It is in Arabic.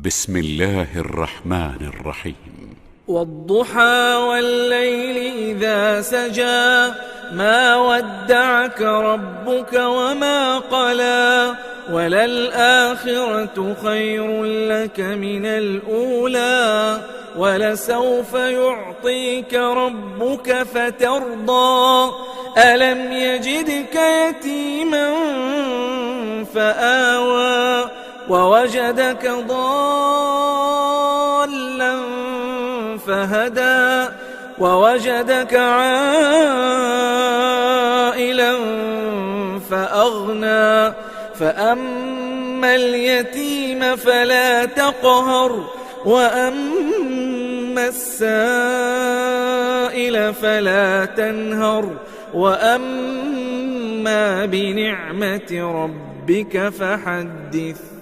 بسم الله الرحمن الرحيم. والضحى والليل إذا سجى ما ودعك ربك وما قلى وللآخرة خير لك من الأولى ولسوف يعطيك ربك فترضى ألم يجدك يتيما فآوى ووجدك ضالا فهدى ووجدك عائلا فأغنى فأما اليتيم فلا تقهر وأما السائل فلا تنهر وأما بنعمة ربك فحدث.